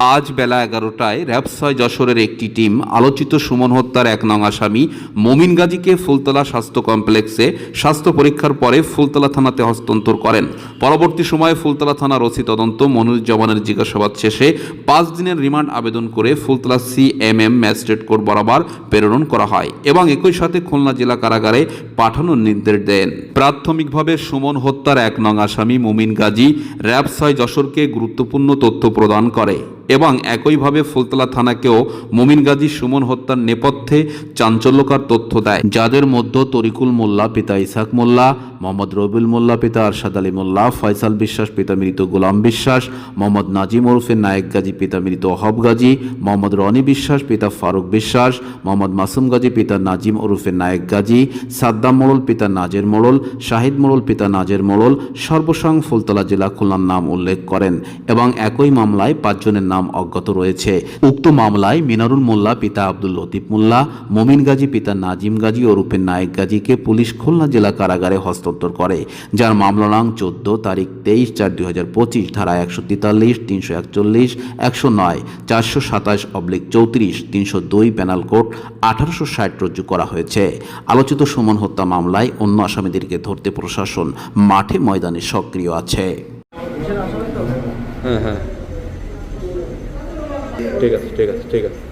আজ বেলা 11টায় র্যাব ৬ যশোরের একটি টিম আলোচিত সুমন হত্যার ১ নং আসামি মমিন গাজীকে ফুলতলা স্বাস্থ্য কমপ্লেক্সে স্বাস্থ্য পরীক্ষার পরে ফুলতলা থানাতে হস্তান্তর করেন। পরবর্তী সময়ে ফুলতলা থানার ওসি তদন্ত মনিরুজ্জামানের জিজ্ঞাসাবাদ শেষে ৫ দিনের রিমান্ড আবেদন করে ফুলতলা সিএমএম ম্যাজিস্ট্রেট কোর্ট বরাবর প্রেরণ করা হয় এবং একই সাথে খুলনা জেলা কারাগারে পাঠানোর নির্দেশ দেন। প্রাথমিকভাবে সুমন হত্যার ১ নং আসামি মমিন গাজী র্যাব ৬ যশোরকে গুরুত্বপূর্ণ তথ্য প্রদান করে এবং একইভাবে ফুলতলা থানাকেও মমিন গাজী সুমন হত্যার নেপথ্যে চাঞ্চল্যকর তথ্য দেয়, যাদের মধ্যে তরিকুল মোল্লা পিতা ইসাক মোল্লা, মোহাম্মদ রবিউল মোল্লা পিতা আরশাদ আলী মোল্লা, ফয়সাল বিশ্বাস পিতা মৃত গোলাম বিশ্বাস, মোহাম্মদ নাজিম ওরফে নায়েক গাজী পিতা মৃত ওহাব গাজী, মোহাম্মদ রনি বিশ্বাস পিতা ফারুক বিশ্বাস, মোহাম্মদ মাসুম গাজী পিতা নাজিম ওরফে নায়েক গাজী, সাদ্দাম মোড়ল পিতা নাজের মোড়ল, শাহিদ মোড়ল পিতা নাজের মোড়ল সর্বসং ফুলতলা জেলা খুলনার নাম উল্লেখ করেন এবং একই মামলায় ৫ জনের নাম অজ্ঞাত রয়েছে। উক্ত মামলায় মিনারুল মোল্লা পিতা আব্দুল লতিফ মোল্লা, মমিন গাজী পিতা নাজিম গাজী ওরফে নায়েক গাজীকে পুলিশ খুলনা জেলা কারাগারে হস্তান্তর করে, যার মামলা নং ১৪ তারিখ ২৩/৪/২০২৫ ধারা ১৪৩, ৩৪১, ১০৯, ৪২৭/৩৪, ৩০২ পেনাল কোড ১৮৬০ রুজু করা হয়েছে। আলোচিত সুমন হত্যা মামলায় অন্য আসামিদেরকে ধরতে প্রশাসন মাঠে ময়দানে সক্রিয় আছে। হ্যাঁ, ঠিক আছে।